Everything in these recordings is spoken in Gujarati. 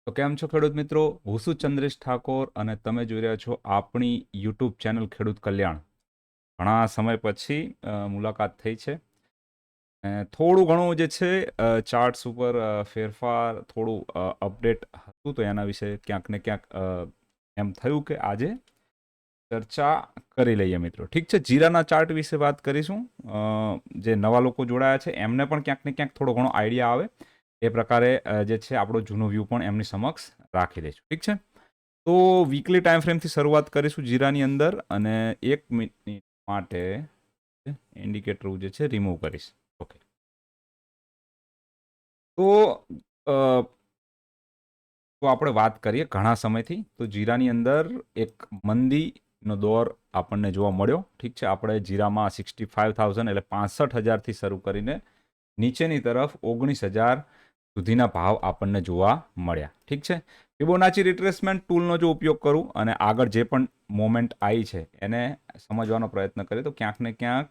તો કેમ છો ખેડૂત મિત્રો? હું છું ચંદ્રેશ ઠાકોર અને તમે જોઈ રહ્યા છો આપણી યુટ્યુબ ચેનલ ખેડૂત કલ્યાણ. ઘણા સમય પછી મુલાકાત થઈ છે. થોડું ઘણું જે છે ચાર્ટ્સ ઉપર ફેરફાર થોડું અપડેટ હતું, તો એના વિશે ક્યાંક ને ક્યાંક એમ થયું કે આજે ચર્ચા કરી લઈએ મિત્રો. ઠીક છે, જીરાના ચાર્ટ વિશે વાત કરીશું. જે નવા લોકો જોડાયા છે એમને પણ ક્યાંક ને ક્યાંક થોડો ઘણો આઈડિયા આવે એ પ્રકારે જે છે આપણો જૂનો વ્યૂ પણ એમની સમક્ષ રાખી દઈશું. ઠીક છે, તો વીકલી ટાઈમ ફ્રેમથી શરૂઆત કરીશું જીરાની અંદર અને 1 મિનિટ માટે ઇન્ડિકેટર જે છે રિમૂવ કરીશ. ઓકે, તો આપણે વાત કરીએ ઘણા સમયથી તો જીરાની અંદર એક મંદીનો દોર આપણને જોવા મળ્યો. ઠીક છે, આપણે જીરામાં 65,000 એટલે 65,000થી શરૂ કરીને નીચેની તરફ 19,000 સુધીના ભાવ આપણને જોવા મળ્યા. ઠીક છે, ફિબોનાચી રિટ્રેસમેન્ટ ટૂલનો જો ઉપયોગ કરું અને આગળ જે પણ મોમેન્ટ આવી છે એને સમજવાનો પ્રયત્ન કરીએ તો ક્યાંક ને ક્યાંક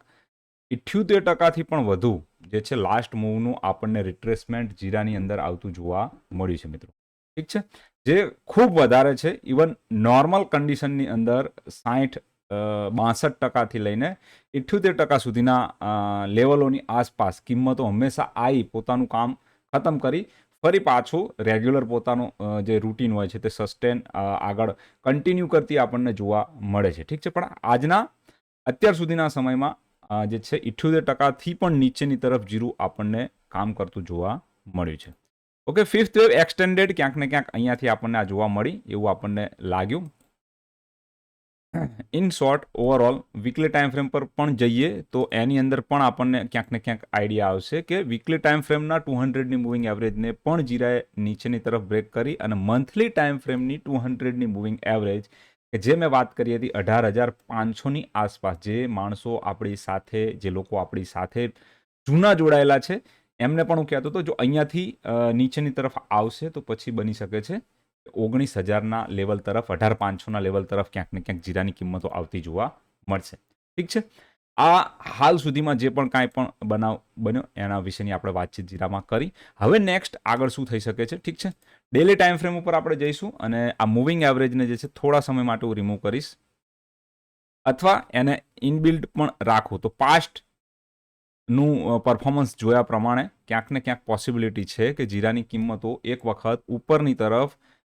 78% પણ વધુ જે છે લાસ્ટ મૂવનું આપણને રિટ્રેસમેન્ટ જીરાની અંદર આવતું જોવા મળ્યું છે મિત્રો. ઠીક છે, જે ખૂબ વધારે છે. ઇવન નોર્મલ કન્ડિશનની અંદર 62% લઈને 78% સુધીના લેવલોની આસપાસ કિંમતો હંમેશા આવી પોતાનું કામ ખતમ કરી ફરી પાછું રેગ્યુલર પોતાનું જે રૂટીન હોય છે તે સસ્ટેન આગળ કન્ટિન્યુ કરતી આપણને જોવા મળે છે. ઠીક છે, પણ આજના અત્યાર સુધીના સમયમાં જે છે 78%થી પણ નીચેની તરફ જીરું આપણને કામ કરતું જોવા મળ્યું છે. ઓકે, ફિફ્થ વેવ એક્સટેન્ડેડ ક્યાંક ને ક્યાંક અહીંયાથી આપણને આ જોવા મળી એવું આપણને લાગ્યું. In short overall weekly time frame પર પણ જઈએ તો એની અંદર પણ આપણને ક્યાંક ને ક્યાંક આઈડિયા આવશે કે વીકલી ટાઈમ ફ્રેમના 200ની મૂવિંગ એવરેજને પણ જીરાએ નીચેની તરફ બ્રેક કરી અને મંથલી ટાઈમ ફ્રેમની 200ની મૂવિંગ એવરેજ કે જે મેં વાત કરી હતી 18,500ની આસપાસ, જે માણસો આપણી સાથે, જે લોકો આપણી સાથે જૂના જોડાયેલા છે એમને પણ હું કહેતો હતો જો અહીંયાથી નીચેની તરફ આવશે તો પછી બની શકે છે 19,000ના લેવલ તરફ, 18,500ના લેવલ તરફ ક્યાંક ને ક્યાંક જીરાની કિંમતો આવતી જોવા મળશે. ઠીક છે, આ હાલ સુધીમાં જે પણ કાંઈ પણ બનાવ બન્યો એના વિશેની આપણે વાતચીત જીરામાં કરી. હવે નેક્સ્ટ આગળ શું થઈ શકે છે? ઠીક છે, ડેલી ટાઈમ ફ્રેમ ઉપર આપણે જઈશું અને આ મૂવિંગ એવરેજને જે છે થોડા સમય માટે હું રિમૂવ કરીશ અથવા એને ઇનબિલ્ડ પણ રાખું તો પાસ્ટ નું પરફોર્મન્સ જોયા પ્રમાણે ક્યાંક ને ક્યાંક પોસિબિલિટી છે કે જીરાની કિંમતો એક વખત ઉપરની તરફ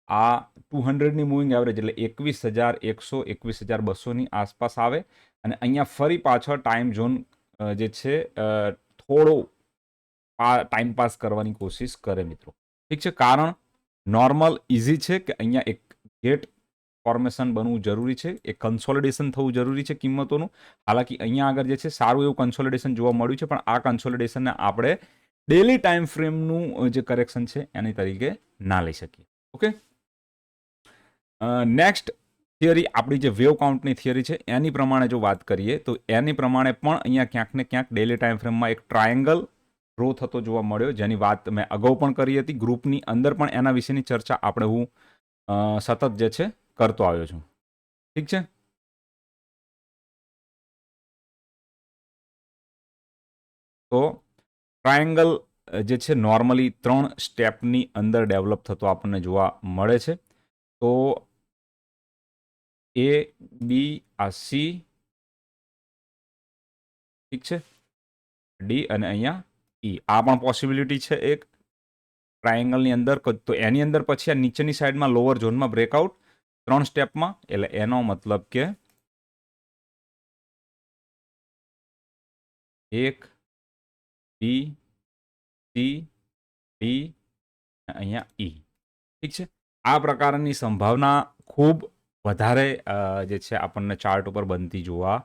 આ 200ની મૂવિંગ એવરેજ એટલે 21,100 21,200ની આસપાસ આવે અને અહીંયા ફરી પાછળ ટાઈમ ઝોન જે છે થોડો ટાઈમ પાસ કરવાની કોશિશ કરે મિત્રો. ઠીક છે, કારણ નોર્મલ ઇઝી છે કે અહીંયા એક ગેટ ફોર્મેશન બનવું જરૂરી છે, એક કન્સોલિડેશન થવું જરૂરી છે કિંમતોનું. હાલાકી અહીંયા આગળ જે છે સારું એવું કન્સોલિડેશન જોવા મળ્યું છે, પણ આ કન્સોલિડેશનને આપણે ડેલી ટાઈમ ફ્રેમનું જે કરેક્શન છે એની તરીકે ના લઈ શકીએ. ઓકે, નેક્સ્ટ થિયરી આપણી જે વેવ કાઉન્ટની થિયરી છે એની પ્રમાણે જો વાત કરીએ તો એની પ્રમાણે પણ અહીંયા ક્યાંક ને ક્યાંક ડેલી ટાઈમ ફ્રેમમાં એક ટ્રાયેંગલ ડ્રો થતો જોવા મળ્યો, જેની વાત મેં અગાઉ પણ કરી હતી. ગ્રુપની અંદર પણ એના વિશેની ચર્ચા આપણે હું સતત જે છે કરતો આવ્યો છું. ઠીક છે, તો ટ્રાયેંગલ જે છે નોર્મલી 3 સ્ટેપની અંદર ડેવલપ થતો આપણને જોવા મળે છે. તો એ બી આ સી, ઠીક છે, ડી અને અહીંયા ઈ, આ પણ પોસિબિલિટી છે એક ટ્રાયેંગલની અંદર. તો એની અંદર પછી આ નીચેની સાઈડમાં લોઅર ઝોનમાં બ્રેકઆઉટ 3 સ્ટેપમાં, એટલે એનો મતલબ કે 1 બી સી ડી અહીંયા ઈ. ઠીક છે, આ પ્રકારની સંભાવના ખૂબ વધારે જે છે આપણને ચાર્ટ ઉપર બનતી જોવા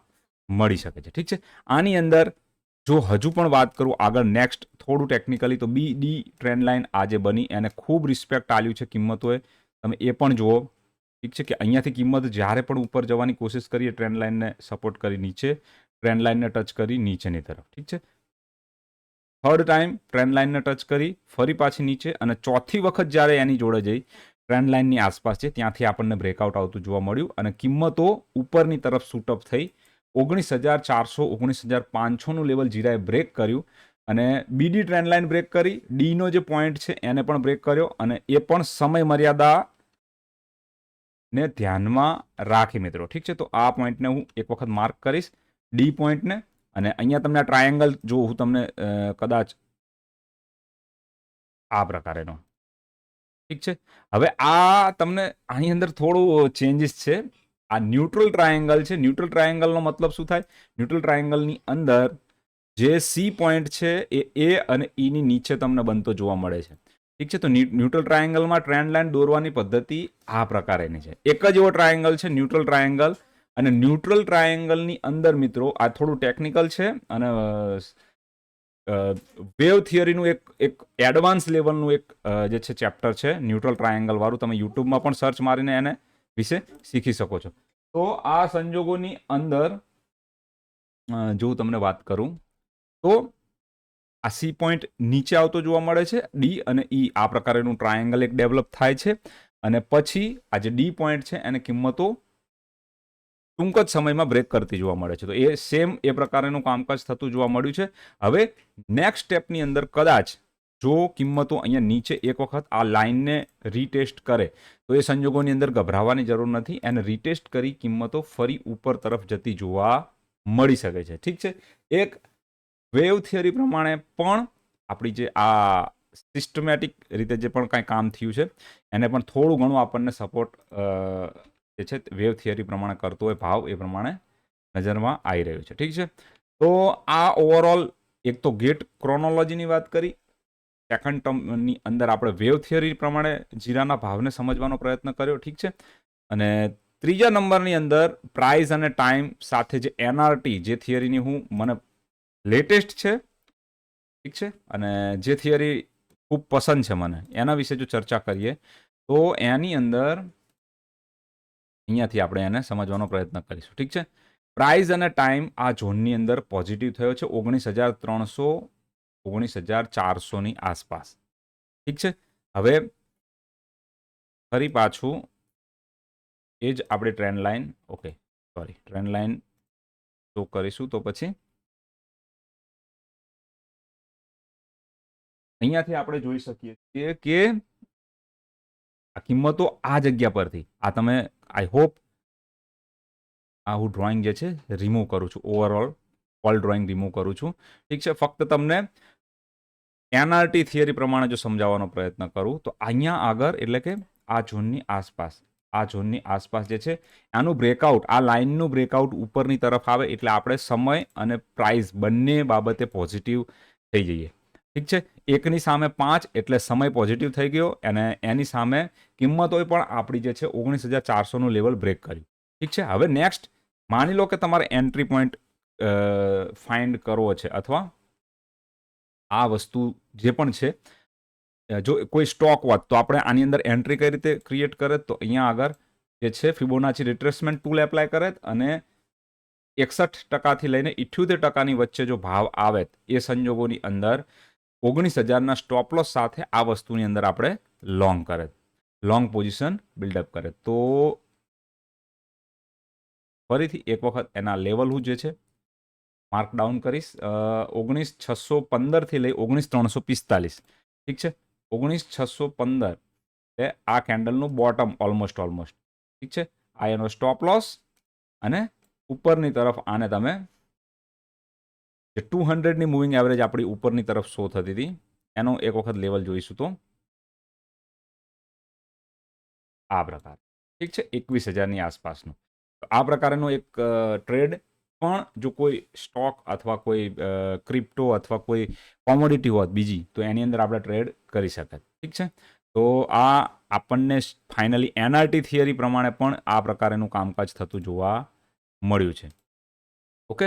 મળી શકે છે. ઠીક છે, આની અંદર જો હજુ પણ વાત કરું આગળ નેક્સ્ટ થોડું ટેકનિકલી તો બી ડી ટ્રેન્ડ લાઇન આજે બની, એને ખૂબ રિસ્પેક્ટ આલ્યું છે કિંમતોએ. તમે એ પણ જુઓ. ઠીક છે, કે અહીંયાથી કિંમત જ્યારે પણ ઉપર જવાની કોશિશ કરીએ ટ્રેન્ડ લાઇનને સપોર્ટ કરી નીચે, ટ્રેન્ડ લાઇનને ટચ કરી નીચેની તરફ. ઠીક છે, થર્ડ ટાઈમ ટ્રેન્ડ લાઇનને ટચ કરી ફરી પાછી નીચે અને ચોથી વખત જ્યારે એની જોડે જઈ ટ્રેન્ડ લાઇનની આસપાસ છે ત્યાંથી આપણને બ્રેકઆઉટ આવતું જોવા મળ્યું અને કિંમતો ઉપરની તરફ શૂટઅપ થઈ 19,400 19,500નું લેવલ જીરાએ બ્રેક કર્યું અને બીડી ટ્રેન્ડ લાઇન બ્રેક કરી, ડીનો જે પોઈન્ટ છે એને પણ બ્રેક કર્યો અને એ પણ સમય મર્યાદા ને ધ્યાનમાં રાખી મિત્રો. ઠીક છે, તો આ પોઈન્ટને હું એક વખત માર્ક કરીશ, ડી પોઈન્ટને. અને અહીંયા તમને ટ્રાયેંગલ જો હું તમને કદાચ આ પ્રકારેનો, ઠીક છે. હવે આ તમને આની અંદર થોડું ચેન્જીસ છે. આ ન્યુટ્રલ ટ્રાયેંગલ છે. ન્યુટ્રલ ટ્રાયેંગલનો મતલબ શું થાય? ન્યુટ્રલ ટ્રાયેંગલની અંદર જે સી પોઈન્ટ છે એ અને ઈની નીચે તમને બનતો જોવા મળે છે. ઠીક છે, તો ન્યુટ્રલ ટ્રાયેંગલમાં ટ્રેન્ડ લાઇન દોરવાની પદ્ધતિ આ પ્રકારેની છે. એક જ એવો ટ્રાયેંગલ છે ન્યુટ્રલ ટ્રાયેંગલ, અને ન્યુટ્રલ ટ્રાયેંગલની અંદર મિત્રો આ થોડું ટેકનિકલ છે અને વેવ થિયરીનું એક એડવાન્સ લેવલનું એક જે છે ચેપ્ટર છે ન્યુટ્રલ ટ્રાયેંગલ વાળું. તમે યુટ્યુબમાં પણ સર્ચ મારીને એને વિશે શીખી શકો છો. તો આ સંજોગોની અંદર જો તમને વાત કરું તો આ સી પોઈન્ટ નીચે આવતો જોવા મળે છે, ડી અને ઈ આ પ્રકારનું ટ્રાયેંગલ એક ડેવલપ થાય છે. અને પછી આ જે ડી પોઈન્ટ છે એને કિંમતો ટૂંક જ સમયમાં બ્રેક કરતી જોવા મળે છે. તો એ સેમ એ પ્રકારનું કામકાજ થતું જોવા મળ્યું છે. હવે નેક્સ્ટ સ્ટેપની અંદર કદાચ જો કિંમતો અહીંયા નીચે એક વખત આ લાઇનને રીટેસ્ટ કરે તો એ સંજોગોની અંદર ગભરાવાની જરૂર નથી. એને રીટેસ્ટ કરી કિંમતો ફરી ઉપર તરફ જતી જોવા મળી શકે છે. ઠીક છે, એક વેવ થિયરી પ્રમાણે પણ આપણી જે આ સિસ્ટમેટિક રીતે જે પણ કાંઈ કામ થયું છે એને પણ થોડું ઘણું આપણને સપોર્ટ જે છે વેવ થિયરી પ્રમાણે કરતો હોય ભાવ એ પ્રમાણે નજરમાં આવી રહ્યું છે. ઠીક છે, તો આ ઓવરઓલ એક તો ગેટ ક્રોનોલોજીની વાત કરી, સેકન્ડ ટર્મની અંદર આપણે વેવ થિયરી પ્રમાણે જીરાના ભાવને સમજવાનો પ્રયત્ન કર્યો. ઠીક છે, અને ત્રીજા નંબરની અંદર પ્રાઇસ અને ટાઈમ સાથે જે એનઆરટી જે થિયરીની મને લેટેસ્ટ છે, ઠીક છે, અને જે થિયરી ખૂબ પસંદ છે મને, એના વિશે જો ચર્ચા કરીએ તો એની અંદર અહીંયાથી આપણે એને સમજવાનો પ્રયત્ન કરીશું. ઠીક છે, પ્રાઇસ અને ટાઈમ આ ઝોનની અંદર પોઝિટિવ થયો છે 19,300 19,400ની આસપાસ. ઠીક છે, હવે ફરી પાછું એ જ આપણે trend line trend line show કરીશું. તો પછી અહીંયાથી આપણે જોઈ શકીએ છીએ કે આ કિંમતો આ જગ્યા પરથી આ તમે આઈ હોપ આ હું ડ્રોઈંગ જે છે રિમૂવ કરું છું, ઓવરઓલ ઓલ ડ્રોઈંગ રિમૂવ કરું છું. ઠીક છે, ફક્ત તમને એનઆરટી થિયરી પ્રમાણે જો સમજાવવાનો પ્રયત્ન કરું તો અહીંયા આગળ એટલે કે આ ઝોનની આસપાસ જે છે આનું બ્રેકઆઉટ, આ લાઇનનું બ્રેકઆઉટ ઉપરની તરફ આવે એટલે આપણે સમય અને પ્રાઇસ બંને બાબતે પોઝિટિવ થઈ જઈએ. ઠીક છે, એકની સામે 5 એટલે સમય પોઝિટિવ થઈ ગયો અને એની સામે કિંમતોએ પણ આપણી જે છે 19,400નું લેવલ બ્રેક કર્યું. ઠીક છે, હવે નેક્સ્ટ માની લો કે તમારે એન્ટ્રી પોઈન્ટ ફાઇન્ડ કરવો છે અથવા આ વસ્તુ જે પણ છે જો કોઈ સ્ટોક હોત તો આપણે આની અંદર એન્ટ્રી કઈ રીતે ક્રિએટ કરે તો અહીંયા આગળ જે છે ફિબોનાચી રિટ્રેસમેન્ટ ટૂલ એપ્લાય કરે અને 61% લઈને 78% વચ્ચે જો ભાવ આવે એ સંજોગોની અંદર 19,000ના સ્ટોપ લોસ સાથે આ વસ્તુની અંદર આપણે લોંગ પોઝિશન બિલ્ડઅપ કરે. તો ફરીથી એક વખત એના લેવલ હું જે છે માર્ક ડાઉન કરીશ 19,615થી લઈ 19,345. ઠીક છે, 19,615 એ આ કેન્ડલનું બોટમ ઓલમોસ્ટ. ઠીક છે, આ એનો સ્ટોપ લોસ અને ઉપરની તરફ આને તમે જે 200ની મૂવિંગ એવરેજ આપણી ઉપરની તરફ શો થતી હતી એનો એક વખત લેવલ જોઈશું તો આ પ્રકાર. ઠીક છે, 21,000ની આસપાસનું. આ પ્રકારનો એક ટ્રેડ પણ જો કોઈ સ્ટોક અથવા કોઈ ક્રિપ્ટો અથવા કોઈ કોમોડિટી હોત બીજી તો એની અંદર આપણે ટ્રેડ કરી શકત. ઠીક છે, તો આ આપણને ફાઇનલી એનઆરટી થિયરી પ્રમાણે પણ આ પ્રકારનું કામકાજ થતું જોવા મળ્યું છે. ઓકે,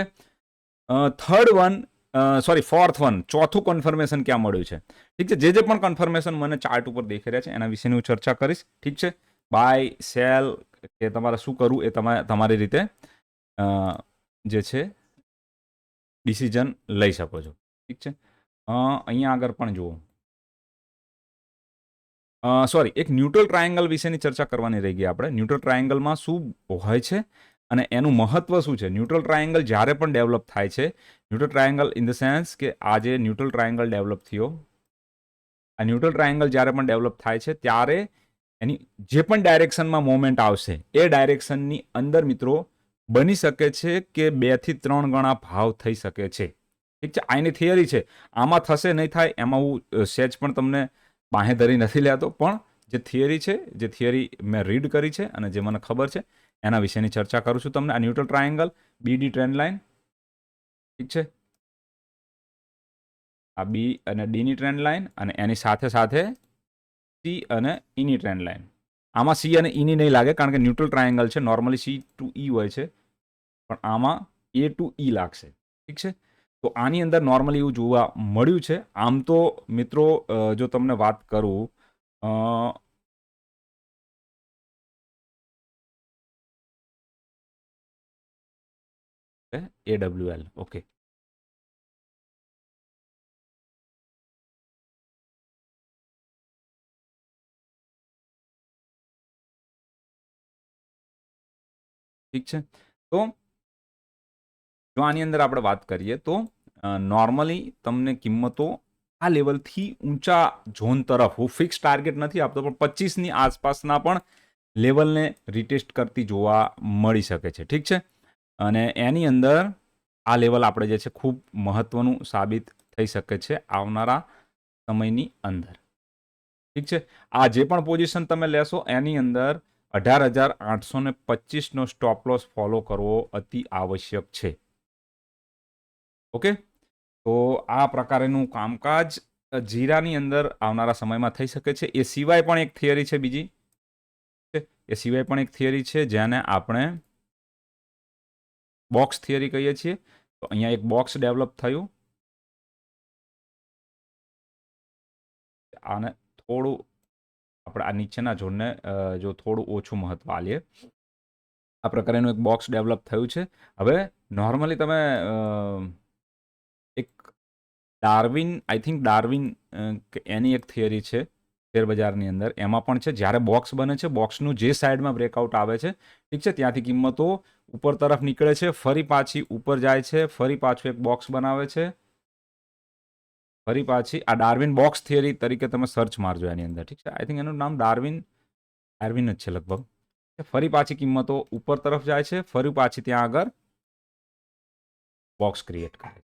ફોર્થ વન, ચોથું કન્ફર્મેશન ક્યાં મળ્યું છે? ઠીક છે, જે પણ કન્ફર્મેશન મને ચાર્ટ ઉપર દેખાઈ રહ્યા છે એના વિશેની હું ચર્ચા કરીશ. ઠીક છે, બાય સેલ કે તમારે શું કરવું એ તમારી રીતે જે છે ડિસિઝન લઈ શકો છો. ઠીક છે, અહીંયા આગળ પણ જુઓ એક ન્યુટ્રલ ટ્રાયેંગલ વિશેની ચર્ચા કરવાની રહી ગઈ આપણે. ન્યુટ્રલ ટ્રાયેંગલમાં શું હોય છે અને એનું મહત્વ શું છે. ન્યુટ્રલ ટ્રાયેંગલ જ્યારે પણ ડેવલપ થાય છે, neutral triangle in the sense કે આ જે ન્યુટ્રલ ટ્રાયેંગલ ડેવલપ થયો, આ ન્યુટ્રલ ટ્રાયેંગલ જ્યારે પણ ડેવલપ થાય છે ત્યારે એની જે પણ ડાયરેક્શનમાં મોમેન્ટ આવશે એ ડાયરેક્શનની અંદર મિત્રો બની શકે છે કે 2 થી 3 ગણા ભાવ થઈ શકે છે. ઠીક છે, આ એની થિયરી છે. આમાં થશે નહીં થાય એમાં હું સેજ પણ તમને બાંહેધરી નથી લેતો, પણ જે થિયરી છે, જે થિયરી મેં રીડ કરી છે અને જે મને ખબર છે એના વિશેની ચર્ચા કરું છું તમને. આ ન્યુટ્રલ ટ્રાયેંગલ, બીડી ટ્રેન્ડ લાઇન, ઠીક છે, આ બી અને ડીની ટ્રેન્ડ લાઇન અને એની સાથે સાથે સી અને ઈની ટ્રેન્ડ લાઇન. આમાં સી અને ઈની નહીં લાગે કારણ કે ન્યુટ્રલ ટ્રાયેંગલ છે. નોર્મલી સી ટુ ઈ હોય છે, પણ આમાં એ ટુ ઈ લાગશે. ઠીક છે, તો આની અંદર નોર્મલી એવું જોવા મળ્યું છે. આમ તો મિત્રો જો તમને વાત કરું AWL, ઓકે, ઠીક છે. તો જો આની અંદર આપણે વાત કરીએ તો નોર્મલી તમને કિંમતો આ લેવલથી ઊંચા ઝોન તરફ, હું ફિક્સ ટાર્ગેટ નથી આપતો, પણ 25ની આસપાસના પણ લેવલને રિટેસ્ટ કરતી જોવા મળી શકે છે. ઠીક છે, અને એની અંદર આ લેવલ આપણે જે છે ખૂબ મહત્વનું સાબિત થઈ શકે છે આવનારા સમયની અંદર. ઠીક છે, આ જે પણ પોઝિશન તમે લેશો એની અંદર 18,825નો સ્ટોપ લોસ ફોલો કરવો અતિ આવશ્યક છે. ઓકે, તો આ પ્રકારેનું કામકાજ જીરાની અંદર આવનારા સમયમાં થઈ શકે છે. એ સિવાય પણ એક થિયરી છે બીજી, એ સિવાય પણ એક થિયરી છે જેને આપણે બોક્સ થિયરી કહીએ છીએ. તો અહીંયા એક બોક્સ ડેવલપ થયું, આને થોડું આપણે આ નીચેના ઝોનને જો થોડું ઓછું મહત્વ આલીએ, આ પ્રકારેનું એક બોક્સ ડેવલપ થયું છે. હવે નોર્મલી તમે એક ડાર્વિન, આઈ થિંક ડાર્વિન એની એક થિયરી છે શેરબજારની અંદર, એમાં પણ છે જ્યારે બોક્સ બને છે, બોક્સનું જે સાઈડમાં બ્રેકઆઉટ આવે છે, ઠીક છે, ત્યાંથી કિંમતો ઉપર તરફ નીકળે છે, ફરી પાછી ઉપર જાય છે, ફરી પાછું એક બોક્સ બનાવે છે, ફરી પાછી. આ ડાર્વિન બોક્સ થિયરી તરીકે તમે સર્ચ મારજો એની અંદર, ઠીક છે. આઈ થિંક એનું નામ ડાર્વિન જ છે લગભગ. ફરી પાછી કિંમતો ઉપર તરફ જાય છે, ફરી પાછી ત્યાં આગળ બોક્સ ક્રિએટ કરે.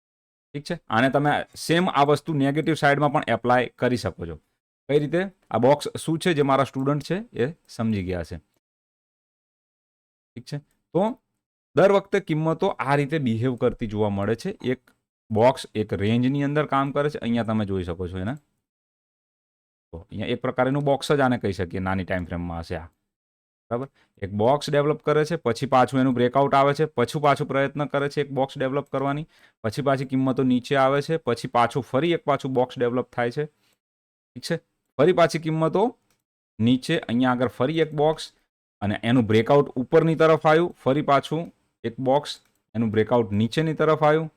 ઠીક છે, આને તમે સેમ આ વસ્તુ નેગેટિવ સાઈડમાં પણ એપ્લાય કરી શકો છો. કઈ રીતે? આ બોક્સ શું છે જે મારા સ્ટુડન્ટ છે એ સમજી ગયા છે. ઠીક છે, તો દર વખતે કિંમતો આ રીતે બિહેવ કરતી જોવા મળે છે. એક બોક્સ એક રેન્જની અંદર કામ કરે છે. અહીંયા તમે જોઈ શકો છો એને, તો અહીંયા એક પ્રકારનું બોક્સ જ આને કહી શકીએ, નાની ટાઈમ ફ્રેમમાં હશે આ, બરાબર. એક બોક્સ ડેવલપ કરે છે, પછી પાછું એનું બ્રેકઆઉટ આવે છે, પછી પાછું પ્રયત્ન કરે છે એક બોક્સ ડેવલપ કરવાની, પછી પાછી કિંમતો નીચે આવે છે, પછી પાછું ફરી એક પાછું બોક્સ ડેવલપ થાય છે. ઠીક છે, ફરી પાછી કિંમતો નીચે, અહીંયા આગળ ફરી એક બોક્સ અને એનું બ્રેકઆઉટ ઉપરની તરફ આવ્યું, ફરી પાછું એક બોક્સ, એનું બ્રેકઆઉટ નીચેની તરફ આવ્યું.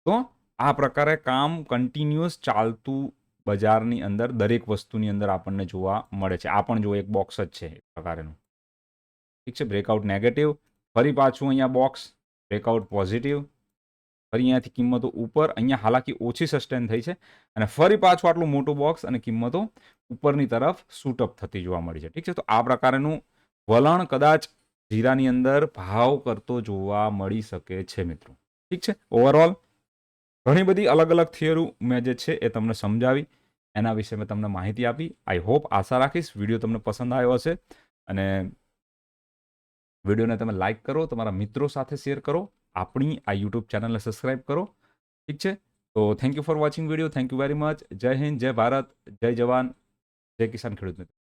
તો આ પ્રકારે કામ કન્ટિન્યુઅસ ચાલતું બજારની અંદર દરેક વસ્તુની અંદર આપણને જોવા મળે છે. આ પણ જો એક બોક્સ જ છે એક પ્રકારનું, ઠીક છે. બ્રેકઆઉટ નેગેટિવ, ફરી પાછું અહીંયા બોક્સ, બ્રેકઆઉટ પોઝિટિવ, ફરી અહીંયાથી કિંમતો ઉપર, અહીંયા હાલાકી ઓછી સસ્ટેન થઈ છે, અને ફરી પાછું આટલું મોટું બોક્સ અને કિંમતો ઉપરની તરફ શૂટઅપ થતી જોવા મળી છે. ઠીક છે, તો આ પ્રકારનું વલણ કદાચ જીરાની અંદર ભાવ કરતો જોવા મળી શકે છે મિત્રો. ઠીક છે, ઓવરઓલ ઘણી બધી અલગ અલગ થિયરી મેં જે છે એ તમને સમજાવી, એના વિશે મેં તમને માહિતી આપી. આઈ હોપ, આશા રાખીશ વિડીયો તમને પસંદ આવ્યો હશે, અને વિડીયોને તમે લાઇક કરો, તમારા મિત્રો સાથે શેર કરો, આપણી આ યુટ્યુબ ચેનલને સબસ્ક્રાઇબ કરો. ઠીક છે, તો thank you for watching video. Thank you very much. જય હિન્દ, જય ભારત, જય જવાન, જય કિસાન ખેડૂત મિત્રો.